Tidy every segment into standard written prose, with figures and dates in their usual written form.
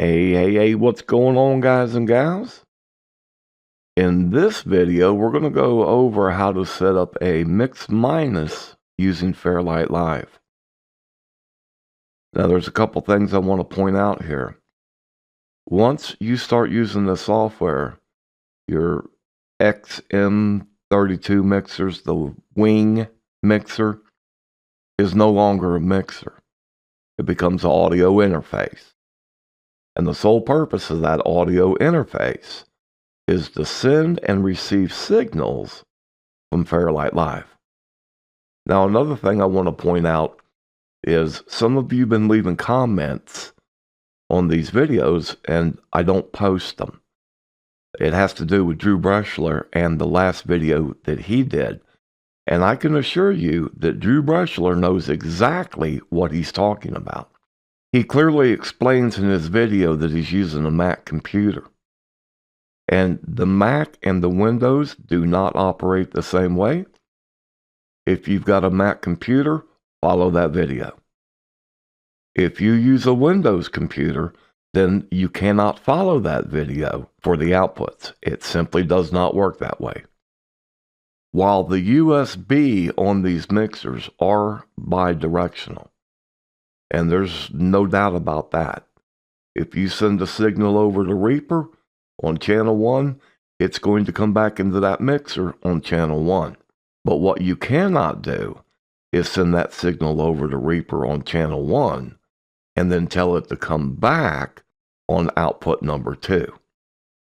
Hey, what's going on, guys and gals? In this video, we're going to go over how to set up a mix minus using Fairlight Live. Now, there's a couple things I want to point out here. Once you start using the software, your M32 mixers, the Wing mixer, is no longer a mixer. It becomes an audio interface. And the sole purpose of that audio interface is to send and receive signals from Fairlight Live. Now, another thing I want to point out is some of you have been leaving comments on these videos, and I don't post them. It has to do with Drew Brushler and the last video that he did. And I can assure you that Drew Brushler knows exactly what he's talking about. He clearly explains in his video that he's using a Mac computer. And the Mac and the Windows do not operate the same way. If you've got a Mac computer, follow that video. If you use a Windows computer, then you cannot follow that video for the outputs. It simply does not work that way. While the USB on these mixers are bidirectional, and there's no doubt about that. If you send a signal over to Reaper on channel 1, it's going to come back into that mixer on channel 1. But what you cannot do is send that signal over to Reaper on channel 1 and then tell it to come back on output number 2.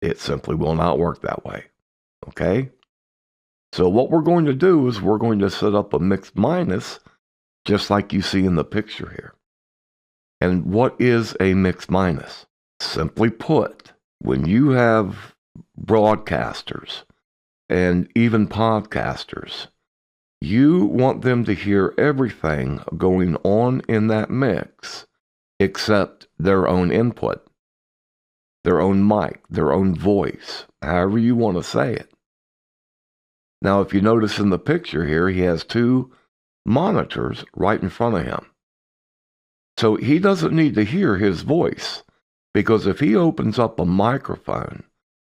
It simply will not work that way. Okay? So what we're going to do is we're going to set up a mix minus just like you see in the picture here. And what is a mix minus? Simply put, when you have broadcasters and even podcasters, you want them to hear everything going on in that mix except their own input, their own mic, their own voice, however you want to say it. Now, if you notice in the picture here, he has 2 monitors right in front of him. So he doesn't need to hear his voice, because if he opens up a microphone,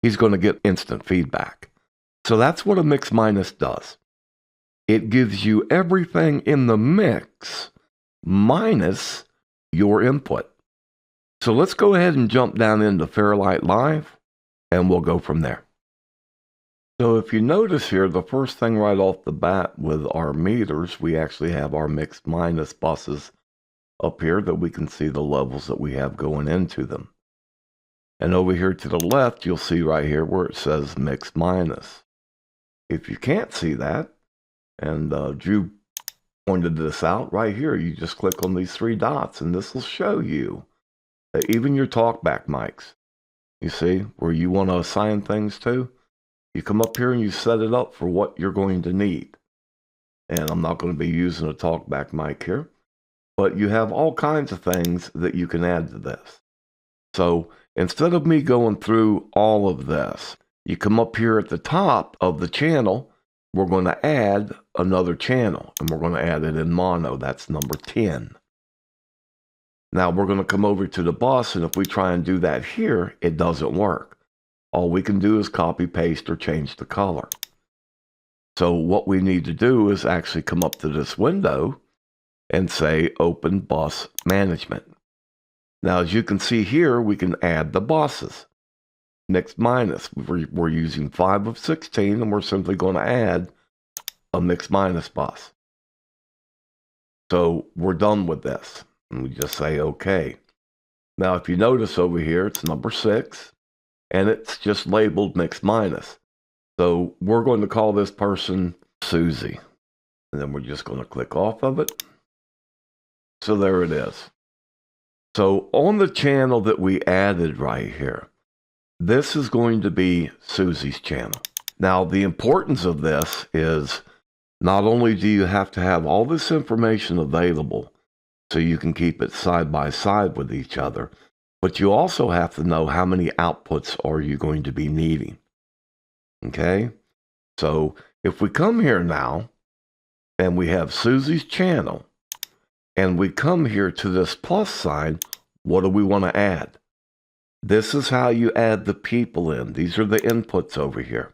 he's going to get instant feedback. So that's what a mix minus does. It gives you everything in the mix minus your input. So let's go ahead and jump down into Fairlight Live, and we'll go from there. So if you notice here, the first thing right off the bat with our meters, we actually have our mix minus buses up here that we can see the levels that we have going into them. And over here to the left, you'll see right here where it says mix minus. If you can't see that, and Drew pointed this out right here, you just click on these 3 dots and this will show you that even your talkback mics, you see where you want to assign things to, you come up here and you set it up for what you're going to need. And I'm not going to be using a talkback mic here, but you have all kinds of things that you can add to this. So instead of me going through all of this, you come up here at the top of the channel, we're going to add another channel, and we're going to add it in mono. That's number 10. Now we're going to come over to the bus, and if we try and do that here, it doesn't work. All we can do is copy, paste, or change the color. So what we need to do is actually come up to this window and say Open Bus Management. Now, as you can see here, we can add the buses. Mix minus, we're using 5 of 16, and we're simply going to add a mix minus bus. So we're done with this, and we just say OK. Now, if you notice over here, it's number 6, and it's just labeled mix minus. So we're going to call this person Susie, and then we're just going to click off of it. So there it is. So on the channel that we added right here, this is going to be Susie's channel. Now, the importance of this is not only do you have to have all this information available so you can keep it side by side with each other, but you also have to know how many outputs are you going to be needing. Okay? So if we come here now and we have Susie's channel, and we come here to this plus sign, what do we want to add? This is how you add the people in. These are the inputs over here.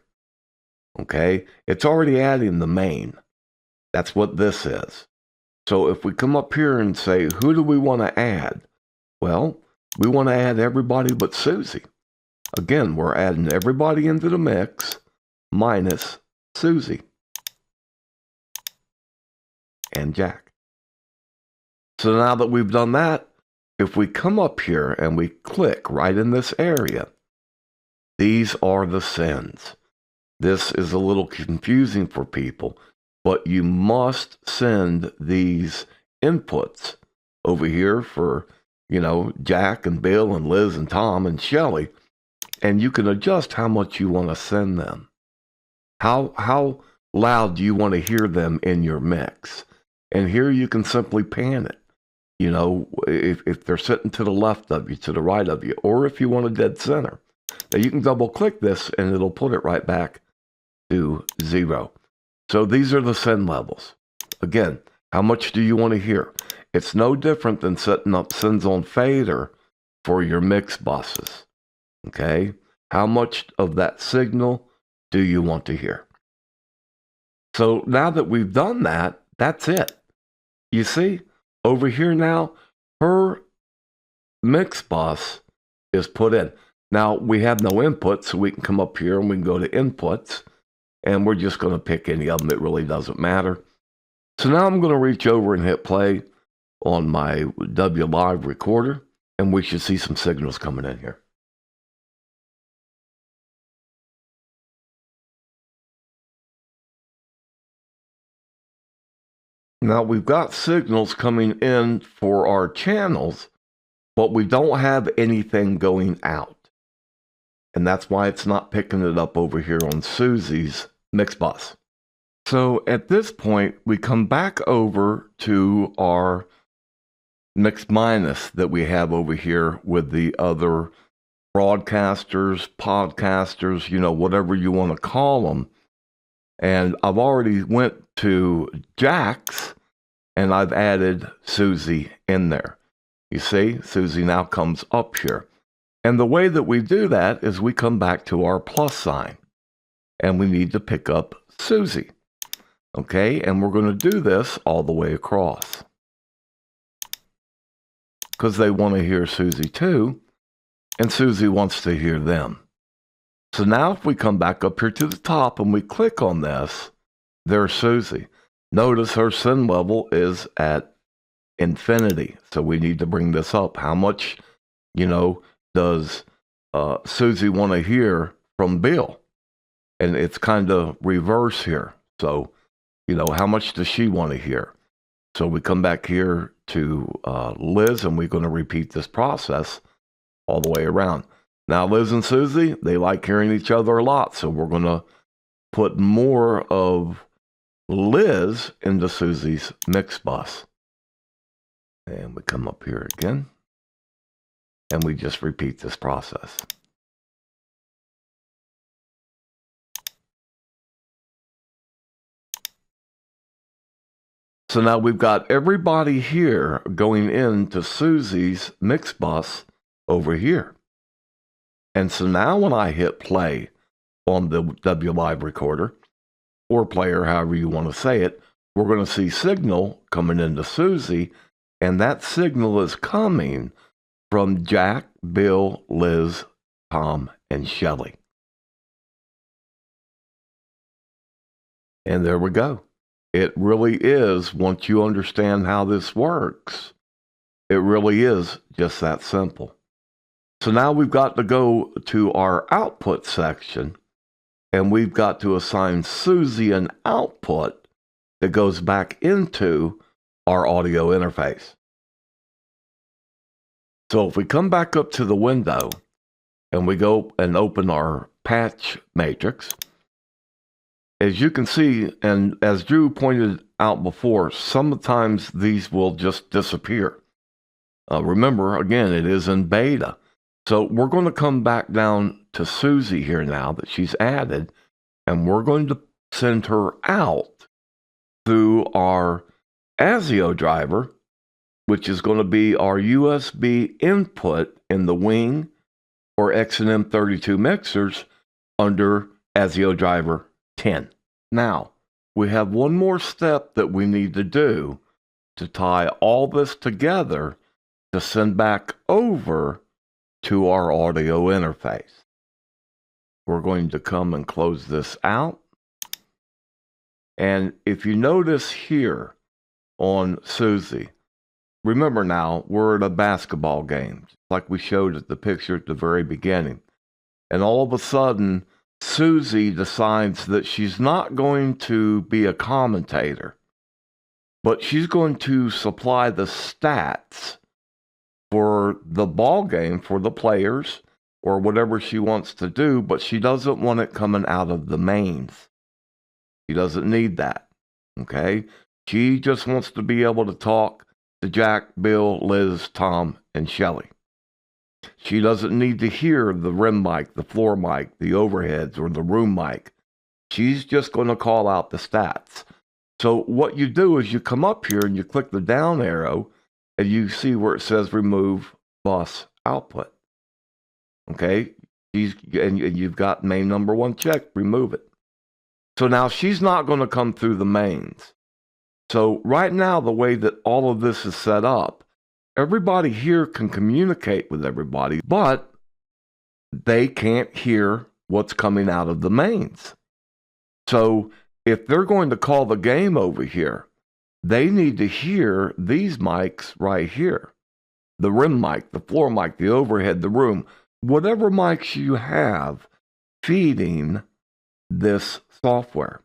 Okay? It's already adding the main. That's what this is. So if we come up here and say, who do we want to add? Well, we want to add everybody but Susie. Again, we're adding everybody into the mix minus Susie and Jack. So now that we've done that, if we come up here and we click right in this area, these are the sends. This is a little confusing for people, but you must send these inputs over here for, Jack and Bill and Liz and Tom and Shelley, and you can adjust how much you want to send them. How loud do you want to hear them in your mix? And here you can simply pan it. If they're sitting to the left of you, to the right of you, or if you want a dead center. Now you can double click this and it'll put it right back to 0. So these are the send levels. Again, how much do you want to hear? It's no different than setting up sends on fader for your mix buses. Okay? How much of that signal do you want to hear? So now that we've done that, that's it. You see, over here now, her mix bus is put in. Now, we have no input, so we can come up here and we can go to inputs, and we're just going to pick any of them. It really doesn't matter. So now I'm going to reach over and hit play on my W Live recorder, and we should see some signals coming in here. Now we've got signals coming in for our channels, but we don't have anything going out. And that's why it's not picking it up over here on Susie's mix bus. So at this point, we come back over to our mix minus that we have over here with the other broadcasters, podcasters, whatever you want to call them. And I've already went to Jack's and I've added Susie in there. You see, Susie now comes up here. And the way that we do that is we come back to our plus sign and we need to pick up Susie. Okay, and we're going to do this all the way across because they want to hear Susie too, and Susie wants to hear them. So now if we come back up here to the top and we click on this, there's Susie. Notice her send level is at infinity. So we need to bring this up. How much, does Susie want to hear from Bill? And it's kind of reverse here. So, how much does she want to hear? So we come back here to Liz and we're going to repeat this process all the way around. Now, Liz and Susie, they like hearing each other a lot, so we're going to put more of Liz into Susie's mix bus. And we come up here again, and we just repeat this process. So now we've got everybody here going into Susie's mix bus over here. And so now when I hit play on the W Live recorder, or player, however you want to say it, we're going to see signal coming into Susie, and that signal is coming from Jack, Bill, Liz, Tom, and Shelley. And there we go. It really is, once you understand how this works, it really is just that simple. So now we've got to go to our output section, and we've got to assign Susie an output that goes back into our audio interface. So if we come back up to the window, and we go and open our patch matrix, as you can see, and as Drew pointed out before, sometimes these will just disappear. Remember, again, it is in beta. So we're going to come back down to Susie here now that she's added, and we're going to send her out through our ASIO driver, which is going to be our USB input in the Wing or X and M32 mixers under ASIO driver 10. Now, we have one more step that we need to do to tie all this together to send back over to our audio interface. We're going to come and close this out. And if you notice here on Susie, remember now, we're at a basketball game, like we showed at the picture at the very beginning. And all of a sudden, Susie decides that she's not going to be a commentator, but she's going to supply the stats for the ball game for the players or whatever she wants to do, but she doesn't want it coming out of the mains. She doesn't need that, okay? She just wants to be able to talk to Jack, Bill, Liz, Tom, and Shelly. She doesn't need to hear the rim mic, the floor mic, the overheads, or the room mic. She's just going to call out the stats. So what you do is you come up here and you click the down arrow and you see where it says remove bus output. Okay? And you've got main number 1 checked, remove it. So now she's not going to come through the mains. So right now, the way that all of this is set up, everybody here can communicate with everybody, but they can't hear what's coming out of the mains. So if they're going to call the game over here, they need to hear these mics right here. The rim mic, the floor mic, the overhead, the room, whatever mics you have feeding this software.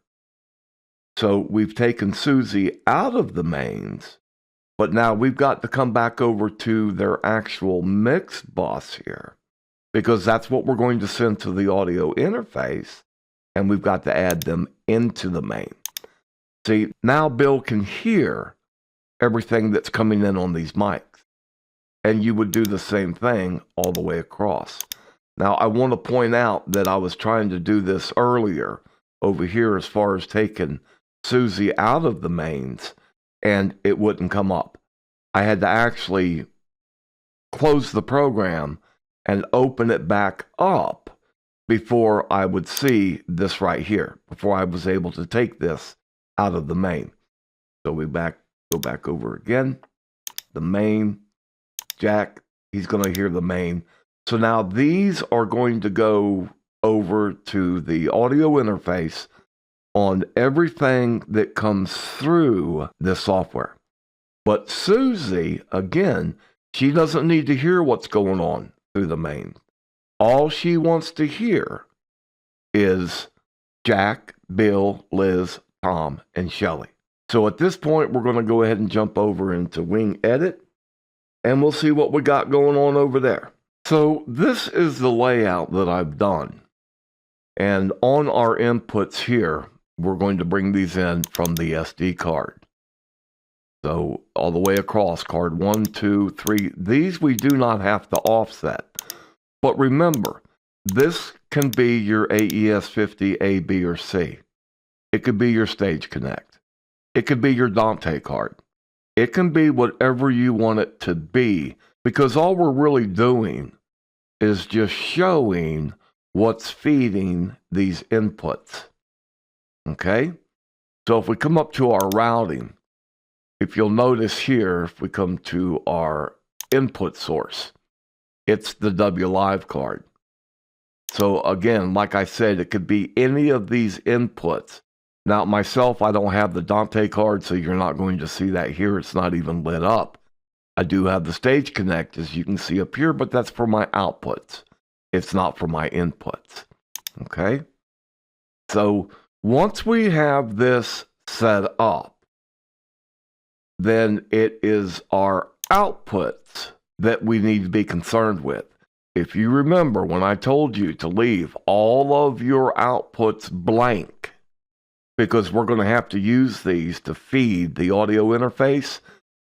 So we've taken Susie out of the mains, but now we've got to come back over to their actual mix bus here, because that's what we're going to send to the audio interface, and we've got to add them into the main. See, now Bill can hear everything that's coming in on these mics, and you would do the same thing all the way across. Now, I want to point out that I was trying to do this earlier over here as far as taking Susie out of the mains, and it wouldn't come up. I had to actually close the program and open it back up before I would see this right here, before I was able to take this out of the main. So we go back over again. The main, Jack, he's going to hear the main. So now these are going to go over to the audio interface on everything that comes through this software. But Susie, again, she doesn't need to hear what's going on through the main. All she wants to hear is Jack, Bill, Liz, Tom, and Shelly. So at this point, we're going to go ahead and jump over into Wing Edit, and we'll see what we got going on over there. So this is the layout that I've done. And on our inputs here, we're going to bring these in from the SD card. So all the way across, card 1, 2, 3. These we do not have to offset. But remember, this can be your AES50 A, B, or C. It could be your Stage Connect. It could be your Dante card. It can be whatever you want it to be, because all we're really doing is just showing what's feeding these inputs. Okay? So if we come up to our routing, if you'll notice here, if we come to our input source, it's the W Live card. So again, like I said, it could be any of these inputs. Now, myself, I don't have the Dante card, so you're not going to see that here. It's not even lit up. I do have the Stage Connect, as you can see up here, but that's for my outputs. It's not for my inputs. Okay? So once we have this set up, then it is our outputs that we need to be concerned with. If you remember when I told you to leave all of your outputs blank, because we're going to have to use these to feed the audio interface,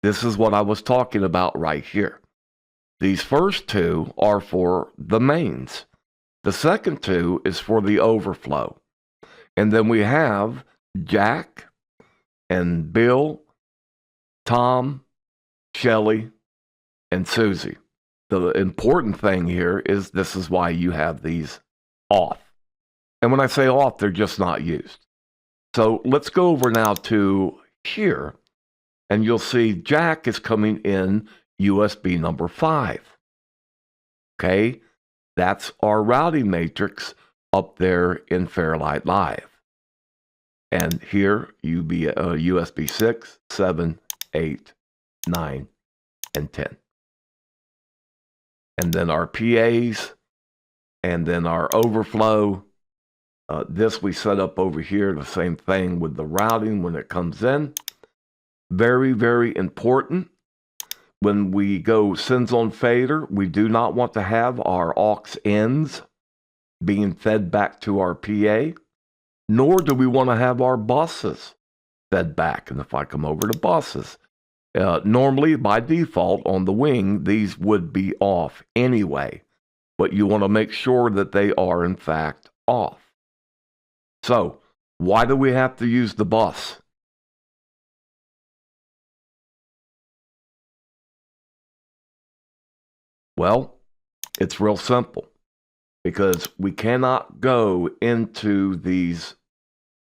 this is what I was talking about right here. These first two are for the mains. The second two is for the overflow. And then we have Jack and Bill, Tom, Shelly, and Susie. the important thing here is this is why you have these off. And when I say off, they're just not used. So let's go over now to here, and you'll see jack is coming in USB number 5. Okay, that's our routing matrix up there in Fairlight Live. And here you be USB 6, 7, 8, 9, and 10. And then our PAs, and then our overflow. This we set up over here, the same thing with the routing when it comes in. Very, very important. When we go sends on fader, we do not want to have our aux ends being fed back to our PA, nor do we want to have our buses fed back. And if I come over to buses, normally by default on the wing, these would be off anyway, but you want to make sure that they are in fact off. So, why do we have to use the bus? Well, it's real simple, because we cannot go into these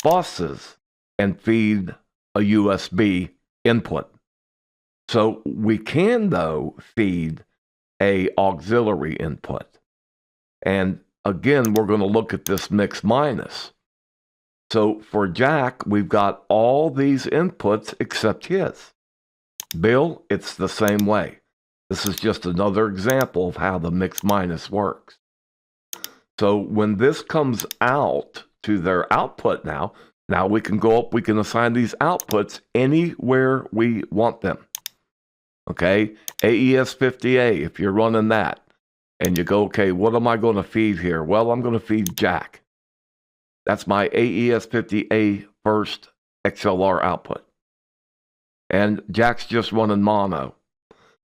buses and feed a USB input. So we can, though, feed a auxiliary input. And again, we're going to look at this mix minus. So for jack, we've got all these inputs except his. Bill, it's the same way. This is just another example of how the mix minus works. So when this comes out to their output now we can go up, we can assign these outputs anywhere we want them. Okay, AES50A, if you're running that, and you go, okay, what am I going to feed here? Well, I'm going to feed jack. That's my AES50A first XLR output. And jack's just running mono.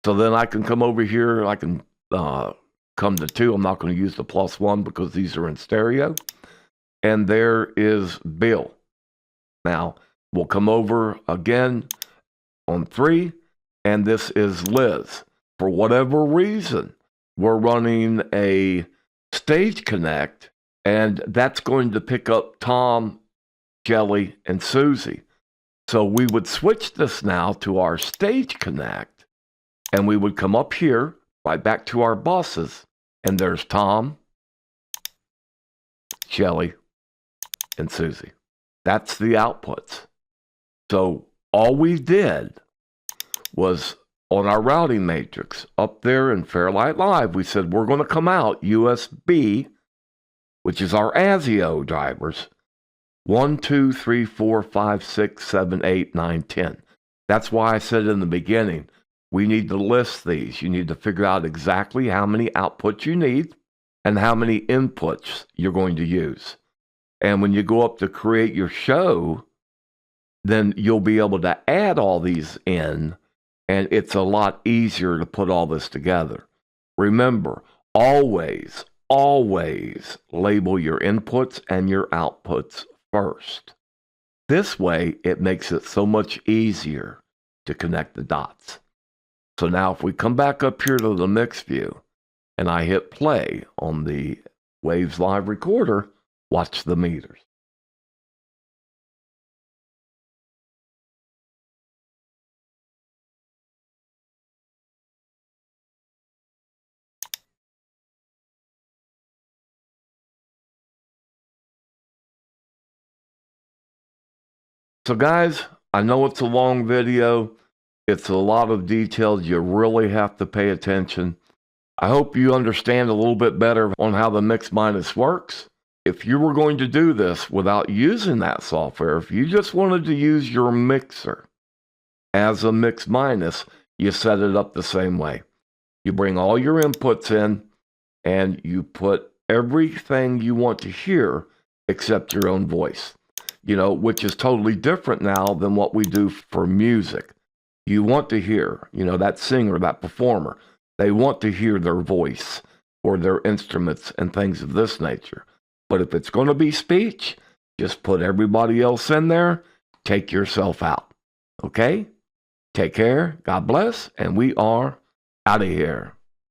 So then I can come over here, I can come to 2. I'm not going to use the +1 because these are in stereo. And there is Bill. Now, we'll come over again on 3, and this is Liz. For whatever reason, we're running a stage connect, and that's going to pick up Tom, Jelly, and Susie. So we would switch this now to our stage connect, and we would come up here, right back to our buses, and there's Tom, Jelly, and Susie. That's the outputs. So all we did was on our routing matrix up there in Fairlight Live, we said we're going to come out USB, which is our ASIO drivers, 1, 2, 3, 4, 5, 6, 7, 8, 9, 10. That's why I said in the beginning, we need to list these. You need to figure out exactly how many outputs you need and how many inputs you're going to use. And when you go up to create your show, then you'll be able to add all these in, and it's a lot easier to put all this together. Remember, always, always label your inputs and your outputs first. This way, it makes it so much easier to connect the dots. So now if we come back up here to the mix view, and I hit play on the Waves Live recorder, watch the meters. So guys, I know it's a long video. It's a lot of details. You really have to pay attention. I hope you understand a little bit better on how the mix minus works. If you were going to do this without using that software, if you just wanted to use your mixer as a mix minus, you set it up the same way. You bring all your inputs in, and you put everything you want to hear except your own voice, which is totally different now than what we do for music. You want to hear, that singer, that performer, they want to hear their voice or their instruments and things of this nature. But if it's going to be speech, just put everybody else in there, take yourself out. Okay? Take care, God bless, and we are out of here.